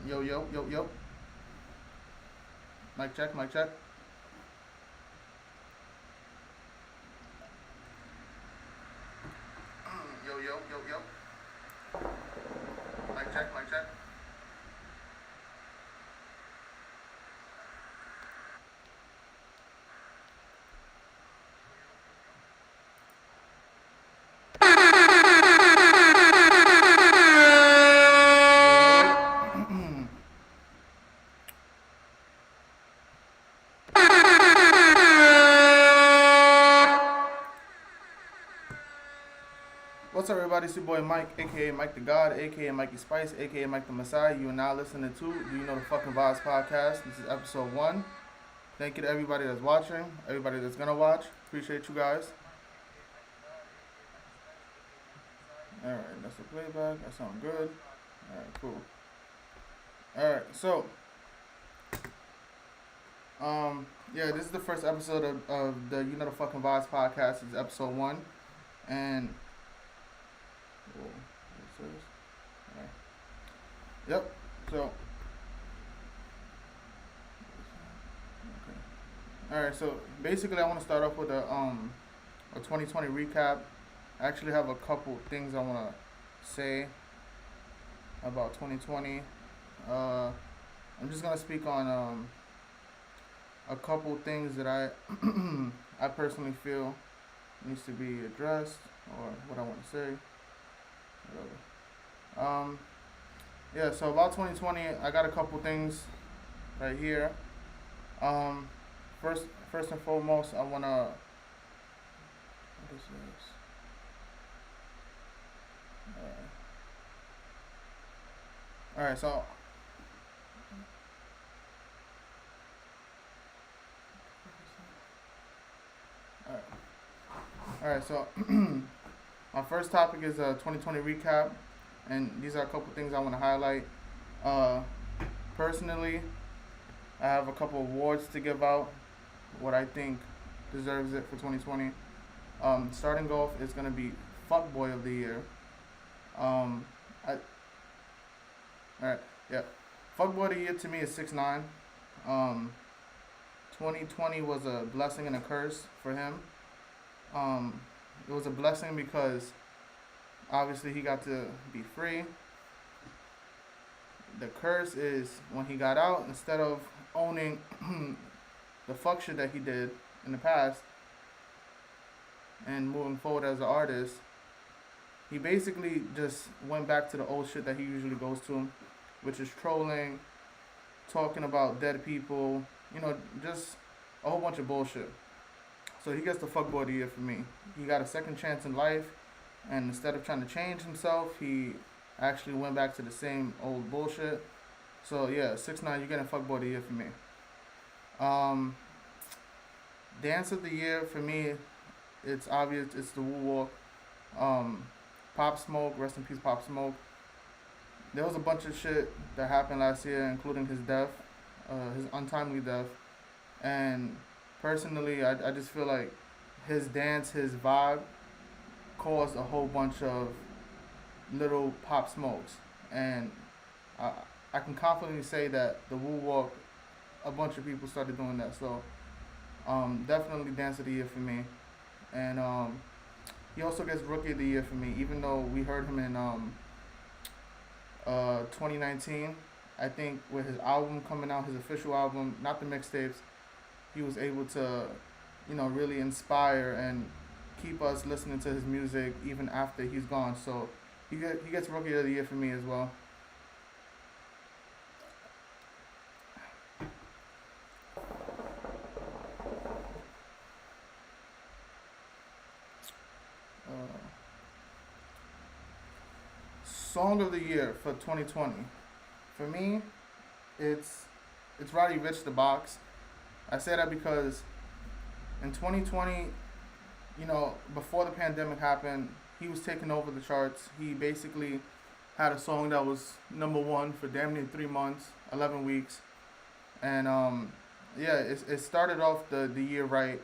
Yo, yo, yo, yo. Mic check, mic check. Yo, yo, yo, yo. Mic check, mic check. What's up, everybody? It's your boy Mike, aka Mike the God, aka Mikey Spice, aka Mike the Messiah. You are now listening to Do You Know the Fucking Vibes podcast. This is episode 1. Thank you to everybody that's watching, everybody that's gonna watch. Appreciate you guys. Alright, that's the playback. That sounds good. Alright, cool. Alright, so this is the first episode of the You Know the Fucking Vibes podcast. It's episode 1. And whoa, what's this? Alright. Yep. So okay. Alright, so basically I want to start off with a 2020 recap. I actually have a couple things I want to say about 2020. I'm just gonna speak on a couple things that I I personally feel needs to be addressed, or what I want to say, whatever. So about 2020, I got a couple things right here. First and foremost, I wanna, what is this? Alright, so Alright, so my first topic is a 2020 recap, and these are a couple things I want to highlight. Personally, I have a couple awards to give out, what I think deserves it for 2020. Starting off is going to be Fuckboy of the Year. Fuckboy of the Year to me is 6ix9ine. 2020 was a blessing and a curse for him. It was a blessing because obviously he got to be free. The curse is when he got out, instead of owning the fuck shit that he did in the past and moving forward as an artist, he basically just went back to the old shit that he usually goes to, which is trolling, talking about dead people, just a whole bunch of bullshit. So he gets the Fuckboy of the Year for me. He got a second chance in life, and instead of trying to change himself, he actually went back to the same old bullshit. So yeah, 6ix9ine, you're getting Fuckboy of the Year for me. Dance of the Year for me, it's obvious, it's the Woo Walk. Pop Smoke, rest in peace Pop Smoke. There was a bunch of shit that happened last year, including his death, his untimely death. And personally, I just feel like his dance, his vibe, caused a whole bunch of little Pop Smokes. And I can confidently say that the Woo Walk, a bunch of people started doing that. So definitely Dance of the Year for me. And he also gets Rookie of the Year for me, even though we heard him in 2019. I think with his album coming out, his official album, not the mixtapes, he was able to, really inspire and keep us listening to his music even after he's gone. So he gets Rookie of the Year for me as well. Song of the Year for 2020. For me, it's Roddy Ricch, The Box. I say that because in 2020, before the pandemic happened, he was taking over the charts. He basically had a song that was number 1 for damn near 3 months, 11 weeks. And it started off the year right,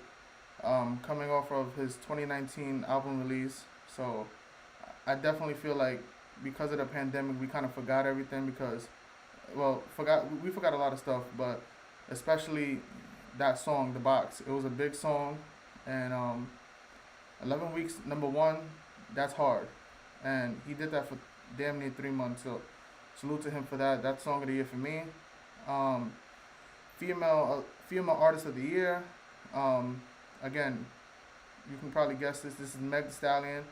coming off of his 2019 album release. So I definitely feel like because of the pandemic, we kind of forgot everything, because well, we forgot a lot of stuff, but especially that song, The Box. It was a big song, and 11 weeks, number one, that's hard, and he did that for damn near 3 months. So salute to him for that. That's song of the year for me. Um, female artist of the year. Um, Again, you can probably guess this. This is Meg Thee Stallion.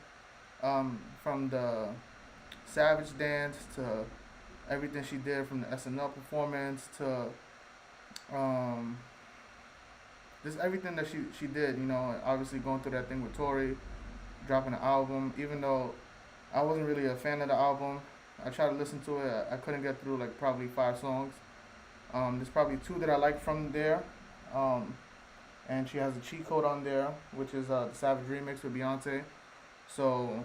From the Savage dance to everything she did, from the SNL performance to um, just everything that she did. You know, obviously going through that thing with Tori, dropping an album. Even though I wasn't really a fan of the album, I tried to listen to it. I couldn't get through like probably 5 songs. There's probably two that I like from there. Um, and she has a cheat code on there, which is the Savage remix with Beyonce. So,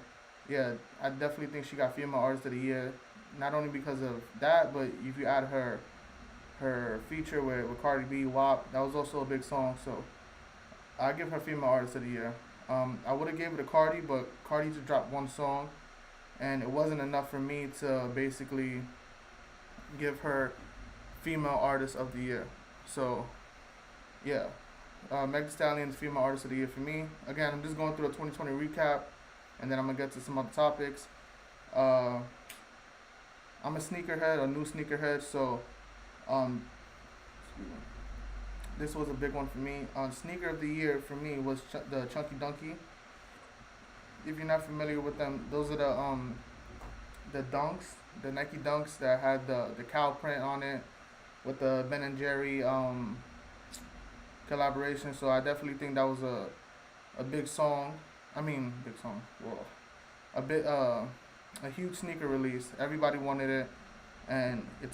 yeah, I definitely think she got Female Artist of the Year. Not only because of that, but if you add her feature with Cardi B, WAP, that was also a big song. So I give her Female Artist of the Year. I would have gave it to Cardi, but Cardi just dropped one song, and it wasn't enough for me to basically give her Female Artist of the Year. So yeah, Meg Thee Stallion's Female Artist of the Year for me. Again, I'm just going through a 2020 recap, and then I'm gonna get to some other topics. Uh, I'm a sneakerhead, a new sneakerhead, so um, this was a big one for me. Sneaker of the year for me was the Chunky Dunky. If you're not familiar with them, those are the dunks, the Nike dunks that had the cow print on it with the Ben and Jerry collaboration. So I definitely think that was a big song. I mean, big song. Whoa, a huge sneaker release. Everybody wanted it, and it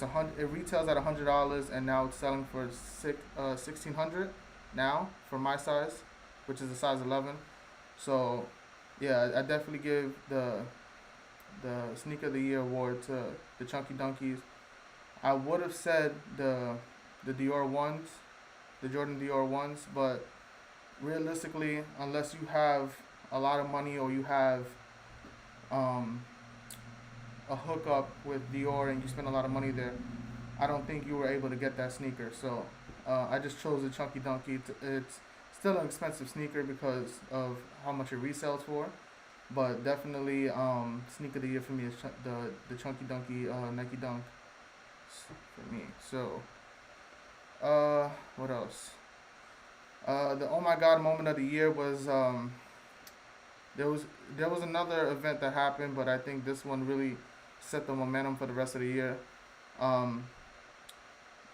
retails at $100, and now it's selling for 1600 now for my size, which is a size 11. So yeah, I definitely give the sneaker of the year award to the Chunky Dunkies. I would have said the Dior ones, the Jordan Dior ones, but realistically, unless you have a lot of money or you have um, a hookup with Dior and you spend a lot of money there, I don't think you were able to get that sneaker. So I just chose the Chunky Dunky. It's still an expensive sneaker because of how much it resells for, but definitely sneaker of the year for me is the Chunky Dunky Nike Dunk for me. So what else? The oh my god moment of the year was there was there was another event that happened, but I think this one really set the momentum for the rest of the year. Um,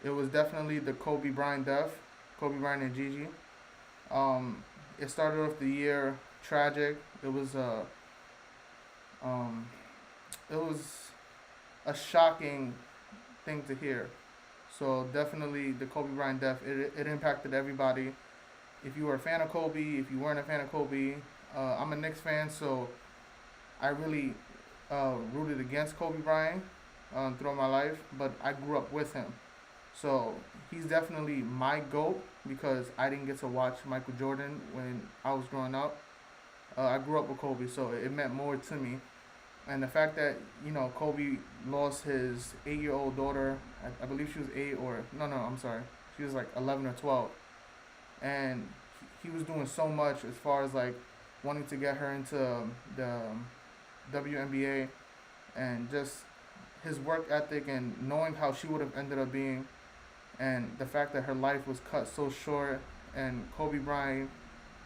it was definitely the Kobe Bryant death, Kobe Bryant and Gigi. It started off the year tragic. Um, it was a shocking thing to hear. So definitely the Kobe Bryant death, it impacted everybody. If you were a fan of Kobe, if you weren't a fan of Kobe, I'm a Knicks fan, so I really rooted against Kobe Bryant throughout my life, but I grew up with him. So he's definitely my GOAT because I didn't get to watch Michael Jordan when I was growing up. I grew up with Kobe, so it meant more to me. And the fact that Kobe lost his 8-year-old daughter, I believe she was 8 or no, I'm sorry, she was like 11 or 12, and he was doing so much as far as like wanting to get her into the WNBA, and just his work ethic and knowing how she would have ended up being, and the fact that her life was cut so short, and Kobe Bryant,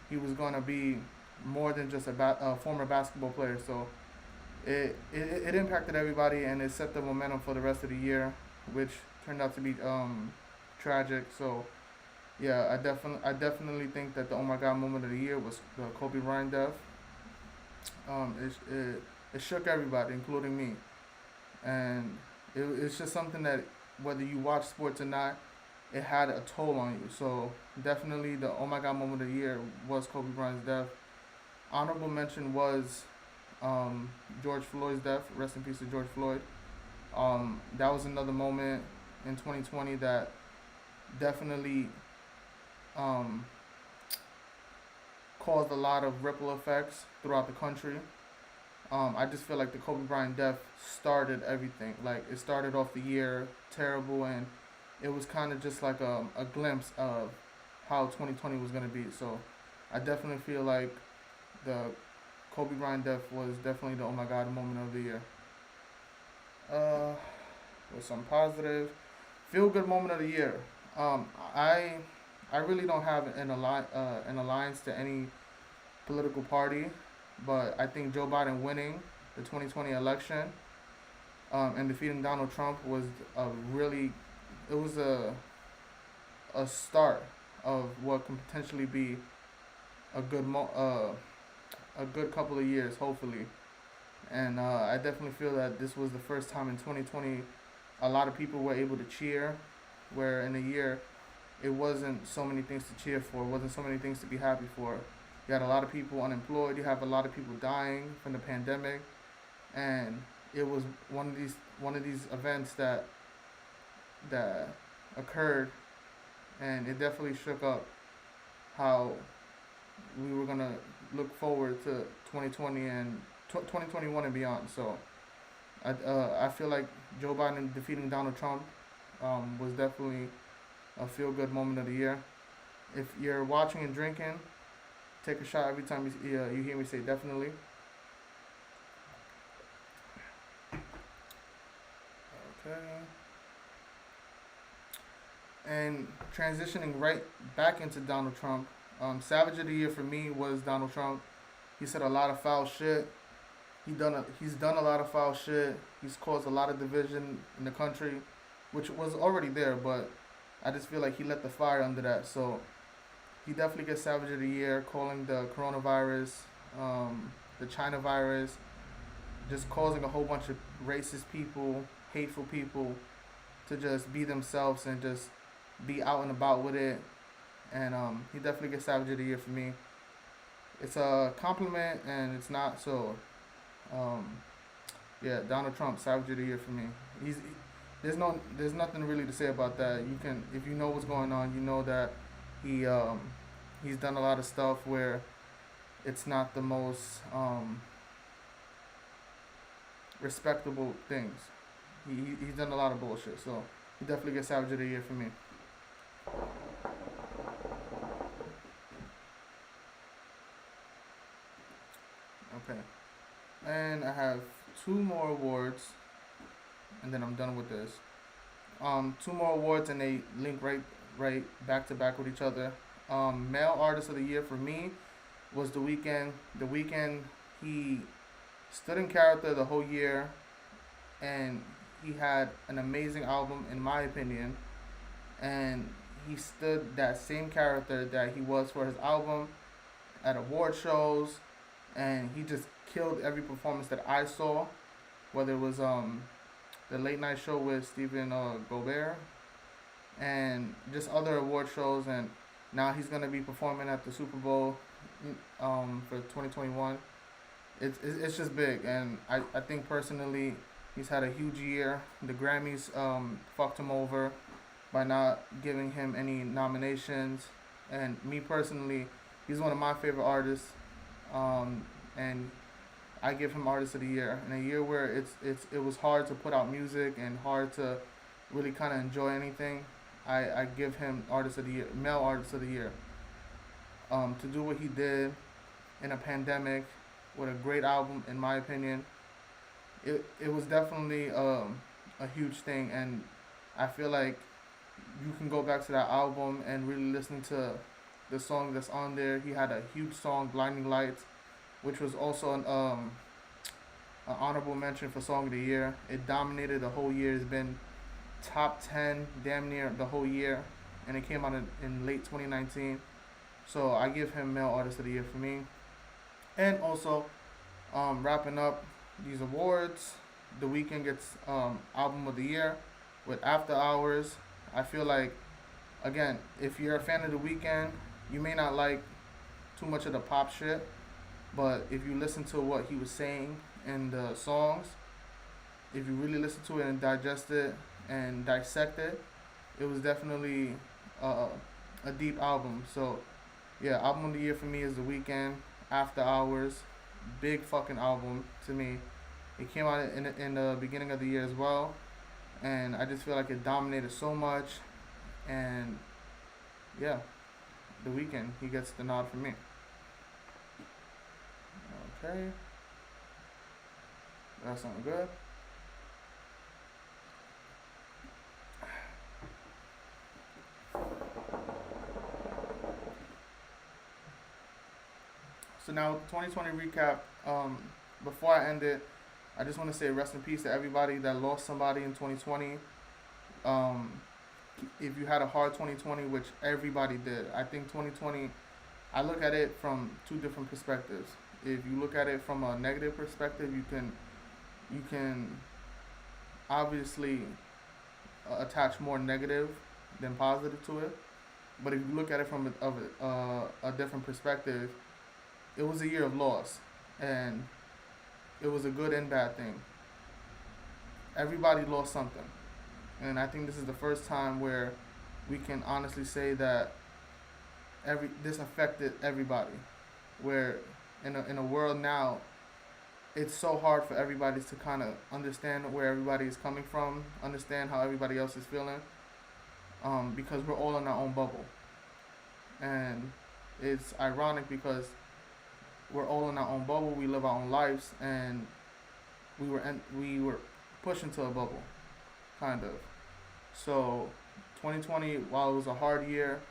he was gonna be more than just a former basketball player. So it impacted everybody, and it set the momentum for the rest of the year, which turned out to be tragic. So yeah, I definitely think that the oh my god moment of the year was the Kobe Bryant death. It shook everybody, including me, and it's just something that whether you watch sports or not, it had a toll on you. So definitely the oh my god moment of the year was Kobe Bryant's death. Honorable mention was George Floyd's death. Rest in peace to George Floyd. That was another moment in 2020 that definitely um, caused a lot of ripple effects throughout the country. I just feel like the Kobe Bryant death started everything. Like it started off the year terrible, and it was kind of just like a glimpse of how 2020 was gonna be. So I definitely feel like the Kobe Bryant death was definitely the oh my god moment of the year. Uh, with some positive, feel good moment of the year. Um, I I really don't have an alliance to any political party, but I think Joe Biden winning the 2020 election and defeating Donald Trump was a really it was a start of what can potentially be a a good couple of years, hopefully. And I definitely feel that this was the first time in 2020 a lot of people were able to cheer, where in a year it wasn't so many things to cheer for, wasn't so many things to be happy for. You had a lot of people unemployed, you have a lot of people dying from the pandemic, and it was one of these events that occurred, and it definitely shook up how we were gonna look forward to 2020 and 2021 and beyond. So I feel like Joe Biden defeating Donald Trump was definitely a feel good moment of the year. If you're watching and drinking, take a shot every time you hear me say definitely. Okay. And transitioning right back into Donald Trump, Savage of the Year for me was Donald Trump. He said a lot of foul shit. He's done a lot of foul shit. He's caused a lot of division in the country, which was already there, but I just feel like he lit the fire under that. So he definitely gets Savage of the Year, calling the coronavirus, the China virus, just causing a whole bunch of racist people, hateful people to just be themselves and just be out and about with it. And he definitely gets Savage of the Year for me. It's a compliment and it's not. So um, yeah, Donald Trump, Savage of the Year for me. There's nothing really to say about that. You can, if you know what's going on, you know that he he's done a lot of stuff where it's not the most respectable things. He's done a lot of bullshit, so he definitely gets Savage of the Year for me. Okay, and I have two more awards, and then I'm done with this. Two more awards, and they link right back to back with each other. Male Artist of the Year for me was The Weeknd. The Weeknd, he stood in character the whole year, and he had an amazing album in my opinion, and he stood that same character that he was for his album at award shows, and he just killed every performance that I saw, whether it was the late night show with Stephen Gobert and just other award shows, and now he's gonna be performing at the Super Bowl for 2021. It's just big, and I think personally he's had a huge year. The Grammys fucked him over by not giving him any nominations, and me personally, he's one of my favorite artists, and I give him Artist of the Year in a year where it was hard to put out music and hard to really kind of enjoy anything. I give him Artist of the Year, Male Artist of the Year. To do what he did in a pandemic with a great album, in my opinion, it was definitely a huge thing, and I feel like you can go back to that album and really listen to the song that's on there. He had a huge song, Blinding Lights, which was also an honorable mention for Song of the Year. It dominated the whole year. It's been top 10 damn near the whole year, and it came out in late 2019. So I give him Male Artist of the Year for me. And also, wrapping up these awards, The Weeknd gets Album of the Year with After Hours. I feel like, again, if you're a fan of The Weeknd, you may not like too much of the pop shit, but if you listen to what he was saying in the songs, if you really listen to it and digest it and dissect it, it was definitely a deep album. So, yeah, Album of the Year for me is The Weeknd, After Hours, big fucking album to me. It came out in the beginning of the year as well, and I just feel like it dominated so much. And yeah, The Weeknd, he gets the nod for me. Okay, that sounds good. So now 2020 recap. Before I end it, I just want to say rest in peace to everybody that lost somebody in 2020. Um, if you had a hard 2020, which everybody did, I think 2020. I look at it from two different perspectives. If you look at it from a negative perspective, you can obviously attach more negative than positive to it. But if you look at it from a different perspective, it was a year of loss, and it was a good and bad thing. Everybody lost something, and I think this is the first time where we can honestly say that this affected everybody. Where in a world now, it's so hard for everybody to kind of understand where everybody is coming from, understand how everybody else is feeling, because we're all in our own bubble, and it's ironic because we're all in our own bubble. We live our own lives, and we were pushed into a bubble, kind of. So, 2020, while it was a hard year,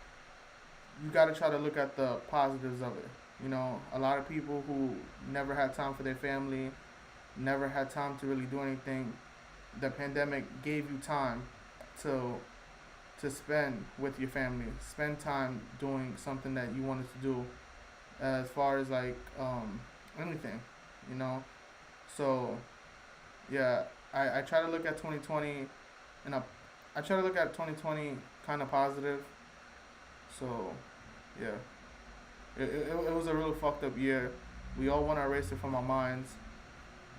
you got to try to look at the positives of it. You know, a lot of people who never had time for their family, never had time to really do anything. The pandemic gave you time to spend with your family, spend time doing something that you wanted to do, as far as like anything, you know. So yeah, I try to look at 2020, and I try to look at 2020 kind of positive. So yeah, it was a real fucked up year. We all want to erase it from our minds,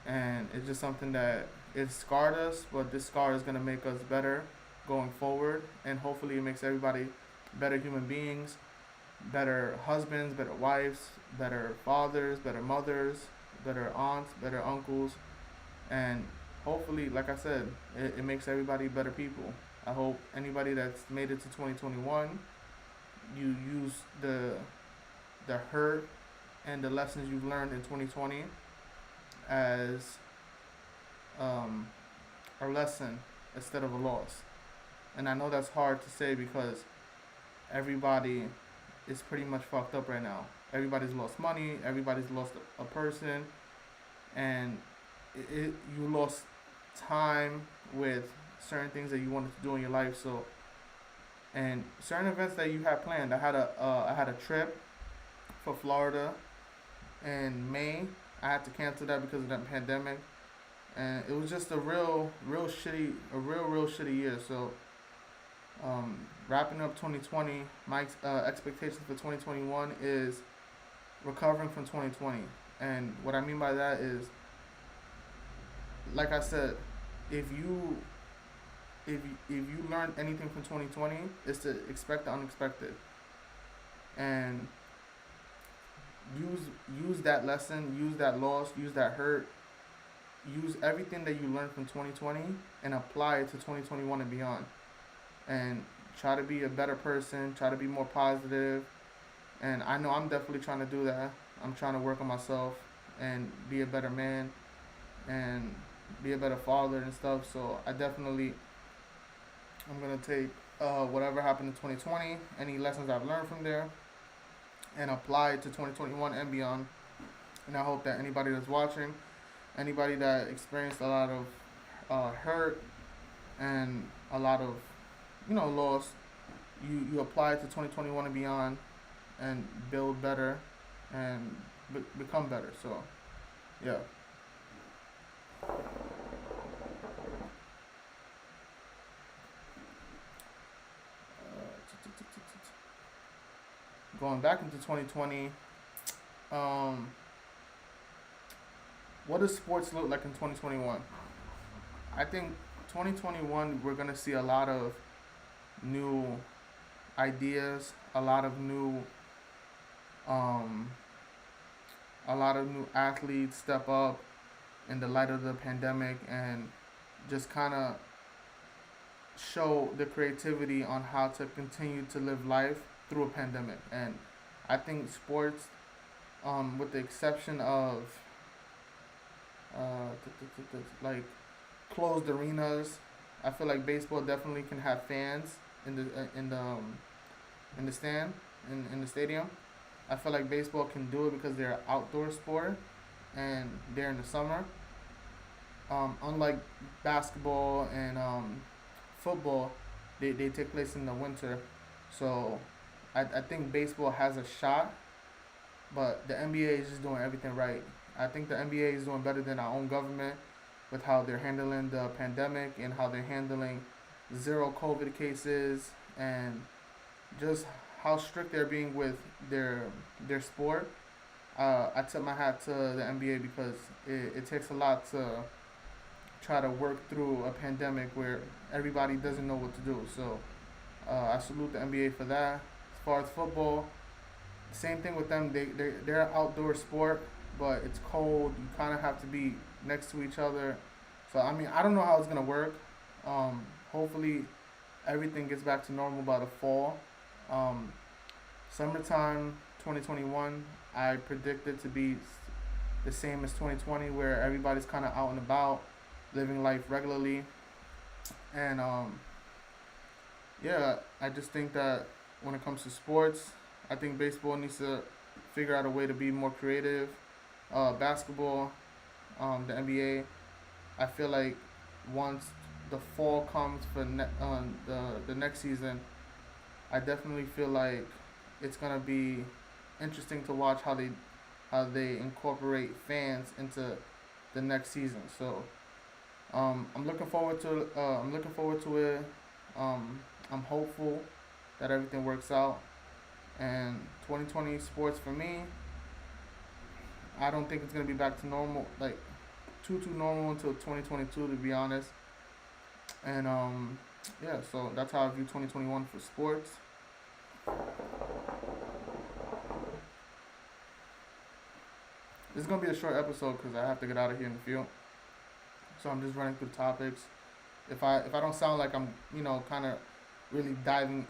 and it's just something that it scarred us, but this scar is gonna make us better going forward, and hopefully it makes everybody better human beings, better husbands, better wives, better fathers, better mothers, better aunts, better uncles, and hopefully, like I said, it makes everybody better people. I hope anybody that's made it to 2021, you use the hurt and the lessons you've learned in 2020 as a lesson instead of a loss. And I know that's hard to say because everybody is pretty much fucked up right now. Everybody's lost money, everybody's lost a person, and you lost time with certain things that you wanted to do in your life. So, and certain events that you had planned. I had a trip for Florida in May. I had to cancel that because of that pandemic, and it was just a real shitty year. So, wrapping up 2020, my expectations for 2021 is recovering from 2020. And what I mean by that is, like I said, if you learned anything from 2020, is to expect the unexpected, and use that lesson, use that loss, use that hurt, use everything that you learned from 2020 and apply it to 2021 and beyond. And try to be a better person, try to be more positive. And I know I'm definitely trying to do that. I'm trying to work on myself and be a better man and be a better father and stuff. So I'm gonna take whatever happened in 2020, any lessons I've learned from there, and apply it to 2021 and beyond. And I hope that anybody that's watching, anybody that experienced a lot of hurt and a lot of loss, you apply it to 2021 and beyond, and build better and become better. So yeah. Going back into 2020, what does sports look like in 2021? I think 2021 we're gonna see a lot of new ideas, a lot of new a lot of new athletes step up in the light of the pandemic and just kind of show the creativity on how to continue to live life through a pandemic. And I think sports, with the exception of like closed arenas, I feel like baseball definitely can have fans in the stand in the stadium. I feel like baseball can do it because they're an outdoor sport and they're in the summer. Unlike basketball and football, they take place in the winter. So I think baseball has a shot, but the NBA is just doing everything right. I think the NBA is doing better than our own government with how they're handling the pandemic and how they're handling zero COVID cases and just how strict they're being with their their sport. I tip my hat to the NBA because it takes a lot to try to work through a pandemic where everybody doesn't know what to do. So I salute the NBA for that. As far as football, same thing with them. They're an outdoor sport, but it's cold. You kind of have to be next to each other. So I mean, I don't know how it's gonna work. Hopefully, everything gets back to normal by the fall. Um, Summertime 2021, I predict it to be the same as 2020, where everybody's kind of out and about, living life regularly. And yeah, I just think that when it comes to sports, I think baseball needs to figure out a way to be more creative. Basketball, the NBA, I feel like once the fall comes for the next season, I definitely feel like it's gonna be interesting to watch how they incorporate fans into the next season. So I'm looking forward to it. I'm hopeful that everything works out. And 2020 sports for me, I don't think it's gonna be back to normal, like too normal until 2022, to be honest. And yeah, so that's how I view 2021 for sports. This is gonna be a short episode because I have to get out of here in a few. So I'm just running through topics. If I don't sound like I'm kind of really diving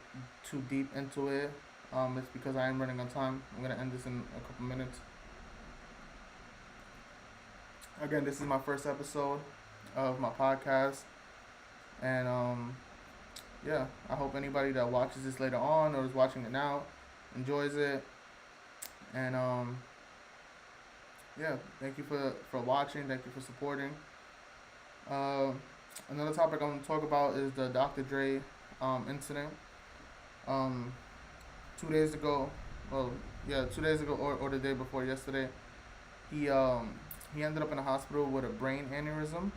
too deep into it, it's because I am running on time. I'm gonna end this in a couple minutes. Again, this is my first episode of my podcast, and yeah, I hope anybody that watches this later on or is watching it now enjoys it. And yeah, thank you for watching. Thank you for supporting. Uh, Another topic I'm gonna talk about is the Dr. Dre incident. Um, 2 days ago, well, yeah, 2 days ago or the day before yesterday, he um he ended up in a hospital with a brain aneurysm.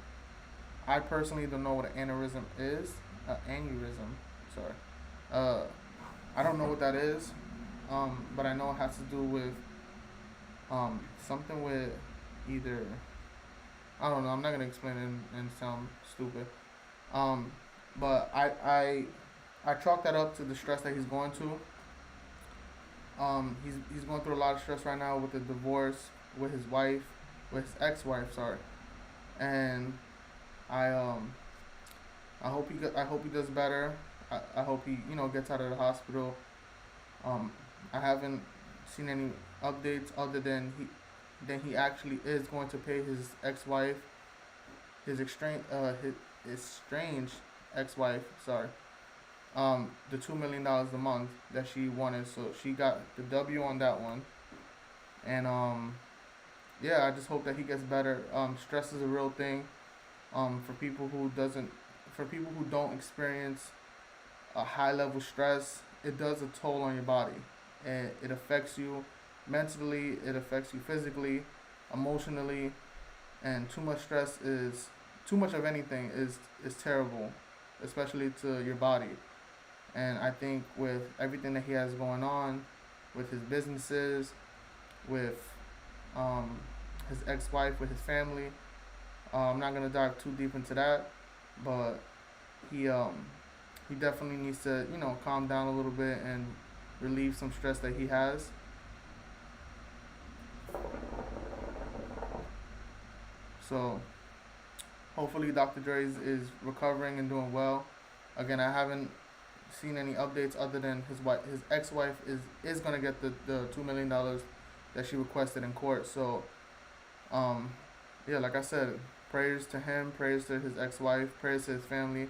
I personally don't know what an aneurysm is. Aneurysm, sorry. Uh, I don't know what that is. But I know it has to do with something with either, I don't know. I'm not gonna explain it and sound stupid. Um, but I chalk that up to the stress that he's going to. He's going through a lot of stress right now with the divorce with his wife, with his ex-wife, sorry. And I I hope he does better. I hope he gets out of the hospital. I haven't seen any updates other than he actually is going to pay his ex-wife, his estranged ex-wife, sorry, the $2 million a month that she wanted. So she got the W on that one. And yeah, I just hope that he gets better. Stress is a real thing. For people who don't experience a high level stress, it does a toll on your body, and it affects you mentally, it affects you physically, emotionally, and too much of anything is terrible, especially to your body. And I think with everything that he has going on, with his businesses, with um, his ex-wife, with his family, I'm not gonna dive too deep into that, but he definitely needs to calm down a little bit and relieve some stress that he has. So hopefully Dr. Dre is recovering and doing well. Again, I haven't seen any updates other than his ex-wife is gonna get the $2 million that she requested in court. So um, yeah, like I said, prayers to him, prayers to his ex-wife, prayers to his family,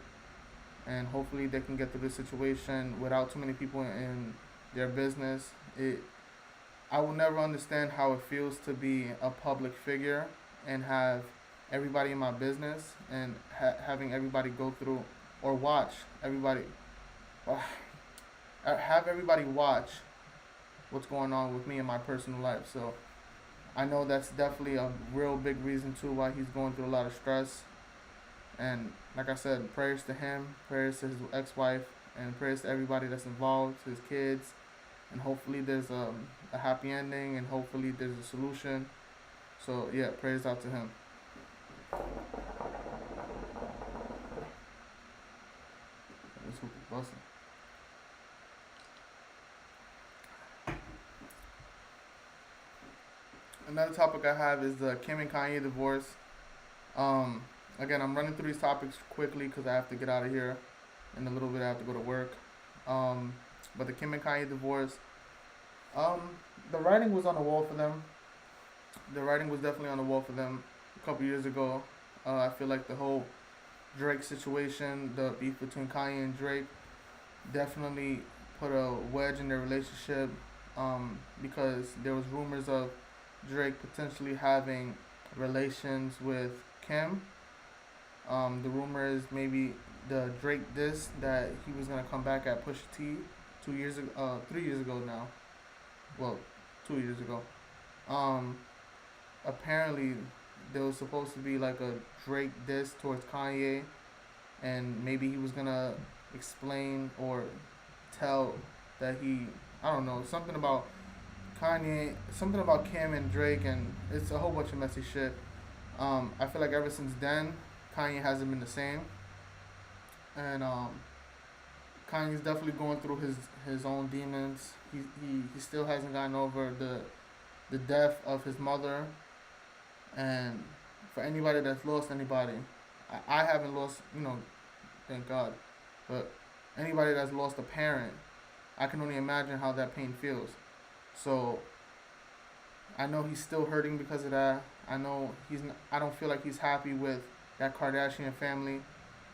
and hopefully they can get through this situation without too many people in their business. I will never understand how it feels to be a public figure and have everybody in my business and having everybody go through or watch everybody have everybody watch what's going on with me in my personal life. So I know that's definitely a real big reason too why he's going through a lot of stress. And like I said, prayers to him, prayers to his ex-wife, and prayers to everybody that's involved, his kids, and hopefully there's a happy ending, and hopefully there's a solution. So yeah, prayers out to him. Let's hope it's busting. Another topic I have is the Kim and Kanye divorce. Um, Again, I'm running through these topics quickly because I have to get out of here in a little bit. I have to go to work. Um, but the Kim and Kanye divorce, um, the writing was on the wall for them. The writing was definitely on the wall for them a couple years ago. I feel like the whole Drake situation, the beef between Kanye and Drake, definitely put a wedge in their relationship. Because there was rumors of Drake potentially having relations with Kim. The rumor is maybe the Drake diss that he was gonna come back at Pusha T 2 years ago, 3 years ago now. Well, 2 years ago. Um, Apparently there was supposed to be like a Drake diss towards Kanye, and maybe he was gonna explain or tell that I don't know, something about Kanye, something about Kim and Drake, and it's a whole bunch of messy shit. I feel like ever since then, Kanye hasn't been the same, and Kanye's definitely going through his own demons. He still hasn't gotten over the death of his mother, and for anybody that's lost anybody, I haven't lost, thank God, but anybody that's lost a parent, I can only imagine how that pain feels. So I know he's still hurting because of that. I know I don't feel like he's happy with that Kardashian family.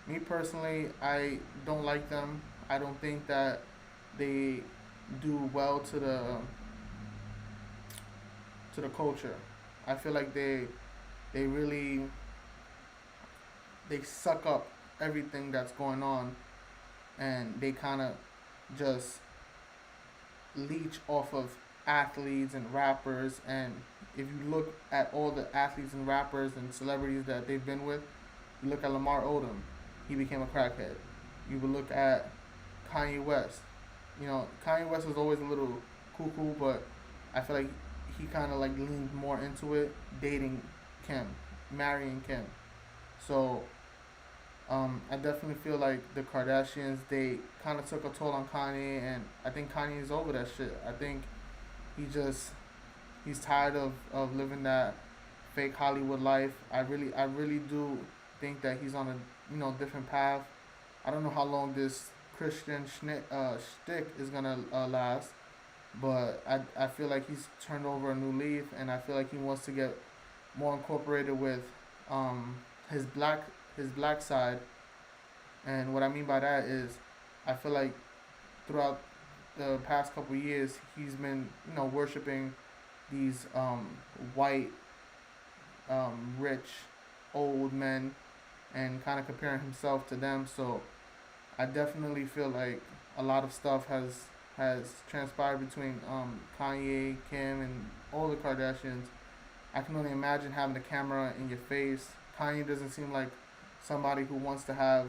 Me personally, I don't like them. I don't think that they do well to the culture. I feel like they really they suck up everything that's going on, and they kind of just leech off of athletes and rappers. And if you look at all the athletes and rappers and celebrities that they've been with, you look at Lamar Odom, he became a crackhead. You would look at Kanye West. Kanye West was always a little cuckoo, but I feel like he kind of like leaned more into it, dating Kim, marrying Kim. So I definitely feel like the Kardashians, they kind of took a toll on Kanye, and I think Kanye is over that shit. I think he's tired of living that fake Hollywood life. I really do think that he's on a different path. I don't know how long this Christian shtick is gonna last, but I feel like he's turned over a new leaf, and I feel like he wants to get more incorporated with his black side. And what I mean by that is, I feel like throughout the past couple of years, he's been worshiping these white rich old men and kind of comparing himself to them. So I definitely feel like a lot of stuff has transpired between Kanye, Kim, and all the Kardashians. I can only imagine having the camera in your face. Kanye doesn't seem like somebody who wants to have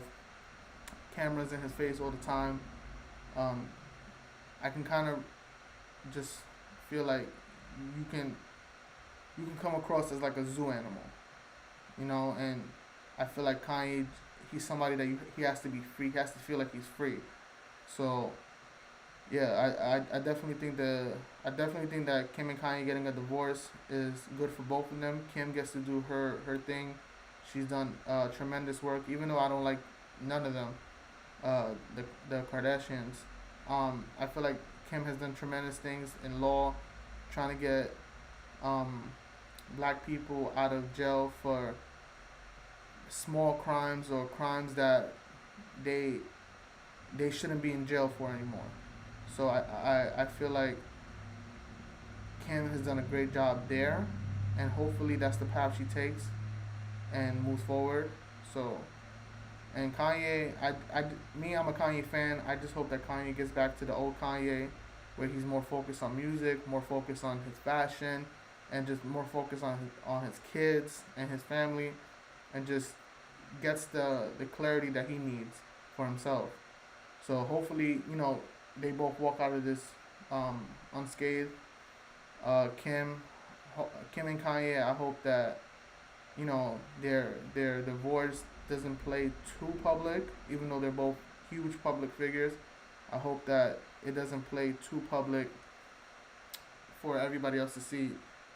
cameras in his face all the time. I can kind of just feel like you can come across as like a zoo animal, and I feel like Kanye, he's somebody that he has to be free. He has to feel like he's free. So yeah, I definitely think that Kim and Kanye getting a divorce is good for both of them. Kim gets to do her thing. She's done tremendous work, even though I don't like none of them. Uh, the Kardashians. I feel like Kim has done tremendous things in law, trying to get um, black people out of jail for small crimes or crimes that they they shouldn't be in jail for anymore. So I feel like Kim has done a great job there, and hopefully that's the path she takes and moves forward. So, and Kanye, I'm a Kanye fan. I just hope that Kanye gets back to the old Kanye, where he's more focused on music, more focused on his fashion, and just more focused on his kids and his family, and just gets the clarity that he needs for himself. So hopefully, they both walk out of this unscathed. Kim, Kim and Kanye. I hope that their divorce doesn't play too public, even though they're both huge public figures. I hope that it doesn't play too public for everybody else to see.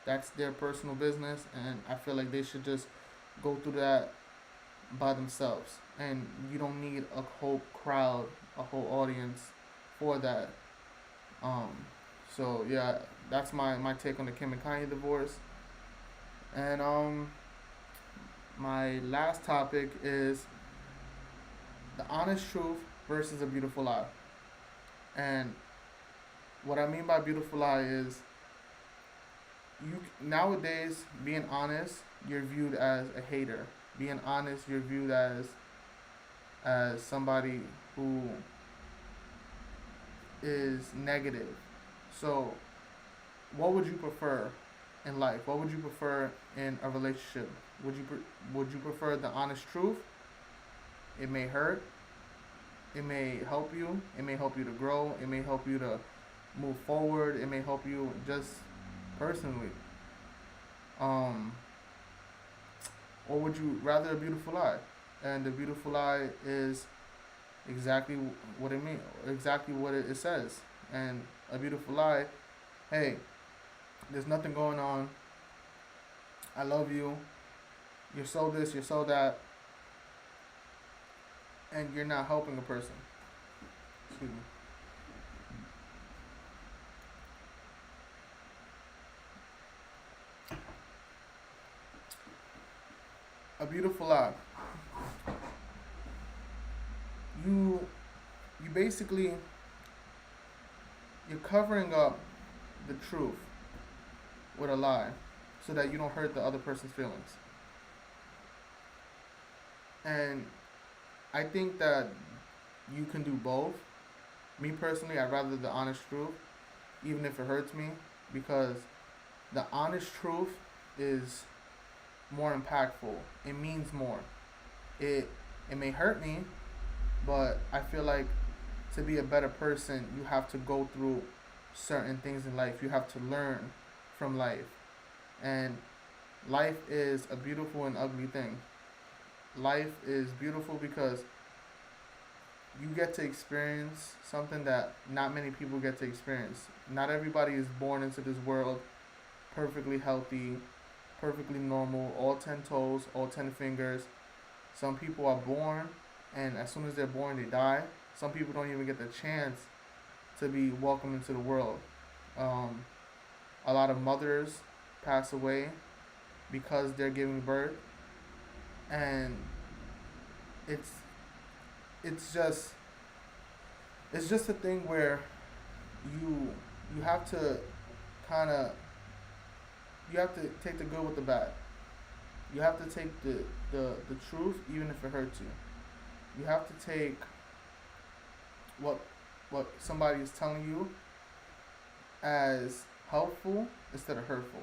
That's their personal business, and I feel like they should just go through that by themselves. And you don't need a whole crowd, a whole audience for that. Um, so yeah, that's my take on the Kim and Kanye divorce. And my last topic is the honest truth versus a beautiful lie. And what I mean by beautiful lie is you nowadays being honest, you're viewed as a hater. Being honest, you're viewed as somebody who is negative. So, what would you prefer in life? What would you prefer in a relationship? Would you prefer the honest truth? It may hurt. It may help you. It may help you to grow. It may help you to move forward. It may help you just personally. Um, or would you rather a beautiful lie? And the beautiful lie is exactly what it means, exactly what it says. And a beautiful lie, hey, there's nothing going on. I love you. You're so this, you're so that, and you're not helping a person. Excuse me. A beautiful lie. You you basically you're covering up the truth with a lie so that you don't hurt the other person's feelings. And I think that you can do both. Me personally, I'd rather the honest truth, even if it hurts me, because the honest truth is more impactful. It means more. It it may hurt me, but I feel like to be a better person, you have to go through certain things in life. You have to learn from life. And life is a beautiful and ugly thing. Life is beautiful because you get to experience something that not many people get to experience. Not everybody is born into this world perfectly healthy, perfectly normal, all 10 toes, all 10 fingers. Some people are born, and as soon as they're born, they die. Some people don't even get the chance to be welcomed into the world. Um, a lot of mothers pass away because they're giving birth, and it's it's just it's just a thing where you you have to kind of you have to take the good with the bad. You have to take the truth even if it hurts you. You have to take what what somebody is telling you as helpful instead of hurtful.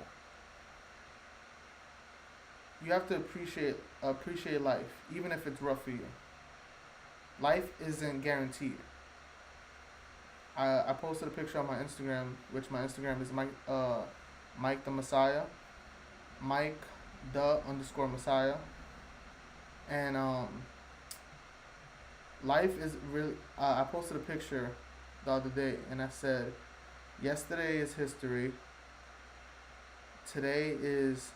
You have to appreciate life even if it's rough for you. Life isn't guaranteed. I posted a picture on my Instagram, which my Instagram is Mike the Messiah, Mike the underscore Messiah, and life is really. I posted a picture the other day, and I said, yesterday is history. Today is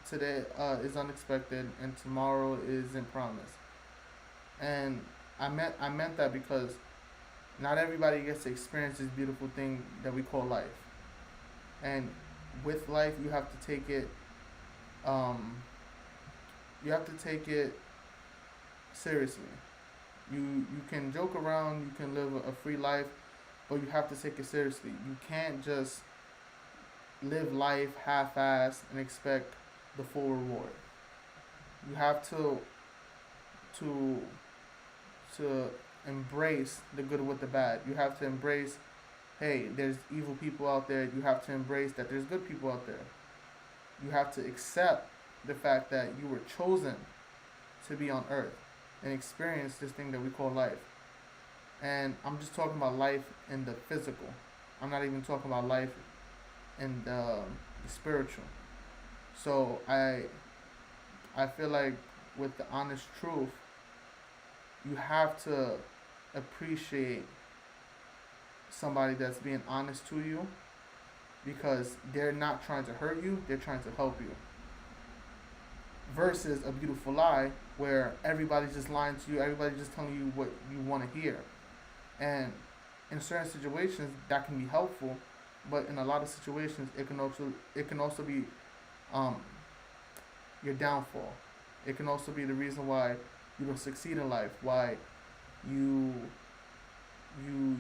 today is unexpected, and tomorrow isn't promised. And I meant that because not everybody gets to experience this beautiful thing that we call life. And with life, you have to take it. Um, you have to take it seriously. You can joke around, you can live a free life, but you have to take it seriously. You can't just live life half-assed and expect the full reward. You have to to embrace the good with the bad. You have to embrace, hey, there's evil people out there. You have to embrace that there's good people out there. You have to accept the fact that you were chosen to be on earth and experience this thing that we call life. And I'm just talking about life in the physical. I'm not even talking about life in the spiritual. So I feel like with the honest truth, you have to appreciate somebody that's being honest to you, because they're not trying to hurt you, they're trying to help you. Versus a beautiful lie where everybody's just lying to you, everybody's just telling you what you want to hear. And in certain situations that can be helpful, but in a lot of situations it can also be um, your downfall. It can also be the reason why you don't succeed in life, why you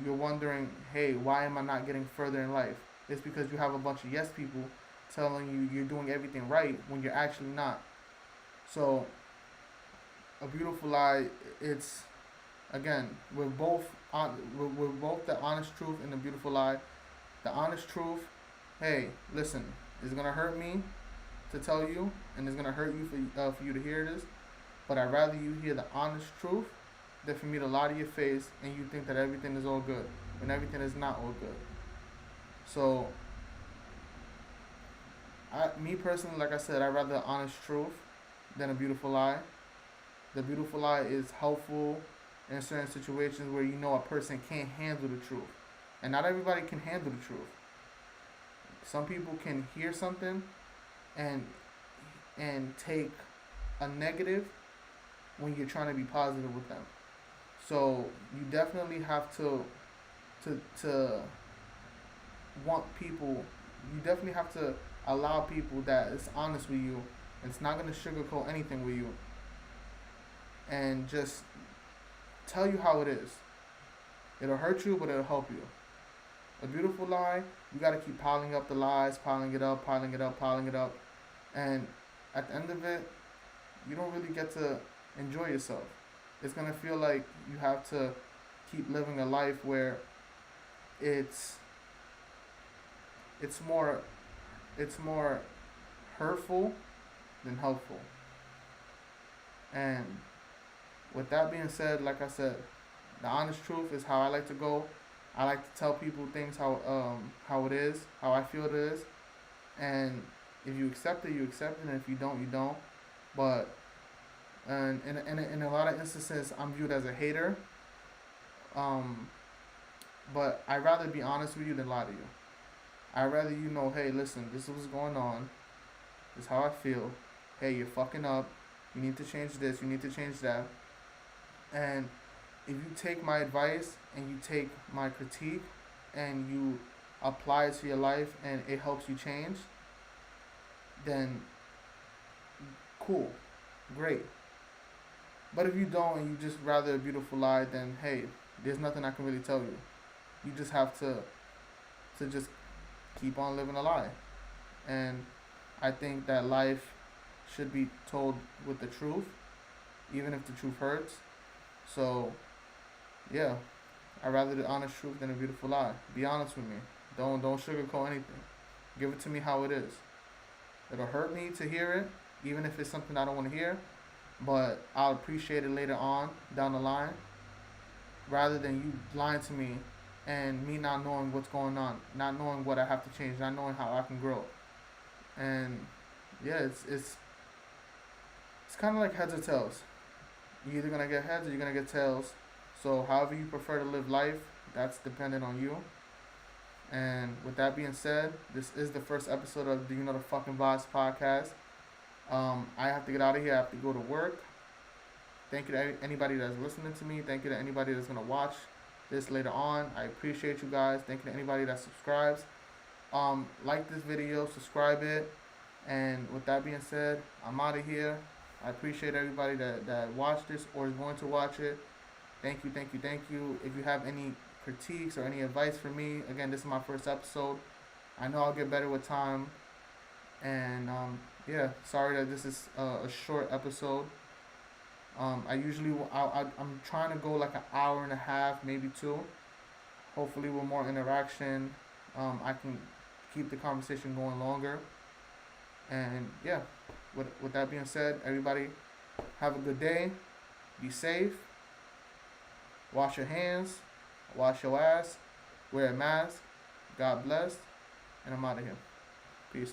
you're wondering, hey, why am I not getting further in life? It's because you have a bunch of yes people telling you you're doing everything right when you're actually not. So a beautiful lie, it's again, we're both the honest truth and the beautiful lie. The honest truth, hey, listen, it's gonna hurt me to tell you, and it's gonna hurt you for you to hear this. But I'd rather you hear the honest truth than for me to lie to your face and you think that everything is all good when everything is not all good. So, me personally, like I said, I'd rather the honest truth than a beautiful lie. The beautiful lie is helpful in certain situations where you know a person can't handle the truth. And not everybody can handle the truth. Some people can hear something and take a negative when you're trying to be positive with them. So you definitely have to want people. You definitely have to allow people that is honest with you. And it's not gonna sugarcoat anything with you, and just tell you how it is. It'll hurt you, but it'll help you. A beautiful lie, you gotta keep piling up the lies, piling it up, piling it up, piling it up, and at the end of it, you don't really get to enjoy yourself. It's gonna feel like you have to keep living a life where it's it's more it's more hurtful than helpful. And with that being said, like I said, the honest truth is how I like to go. I like to tell people things how it is, how I feel it is, and if you accept it, you accept it, and if you don't, you don't. But and in a lot of instances, I'm viewed as a hater. Um, but I'd rather be honest with you than lie to you. I'd rather you know, hey, listen, this is what's going on. This is how I feel. Hey, you're fucking up. You need to change this. You need to change that. And if you take my advice and you take my critique and you apply it to your life and it helps you change, then cool, great. But if you don't and you just rather a beautiful lie, then hey, there's nothing I can really tell you. You just have to just keep on living a lie. And I think that life should be told with the truth, even if the truth hurts. So yeah, I'd rather the honest truth than a beautiful lie. Be honest with me. Don't sugarcoat anything. Give it to me how it is. It'll hurt me to hear it, even if it's something I don't want to hear, but I'll appreciate it later on down the line, rather than you lying to me and me not knowing what's going on, not knowing what I have to change, not knowing how I can grow. And yeah, it's kind of like heads or tails. You're either gonna get heads or you're gonna get tails. So however you prefer to live life, that's dependent on you. And with that being said, this is the first episode of the You Know the Fucking Vibes podcast. I have to get out of here. I have to go to work. Thank you to anybody that's listening to me. Thank you to anybody that's gonna watch this later on. I appreciate you guys. Thank you to anybody that subscribes. Like this video, subscribe it. And with that being said, I'm out of here. I appreciate everybody that watched this or is going to watch it. Thank you, thank you, thank you. If you have any critiques or any advice for me, again, this is my first episode. I know I'll get better with time. And yeah, sorry that this is a short episode. I'm trying to go like an hour and a half, maybe two. Hopefully with more interaction, I can keep the conversation going longer. And yeah, with that being said, everybody have a good day. Be safe. Wash your hands. Wash your ass. Wear a mask. God bless. And I'm out of here. Peace.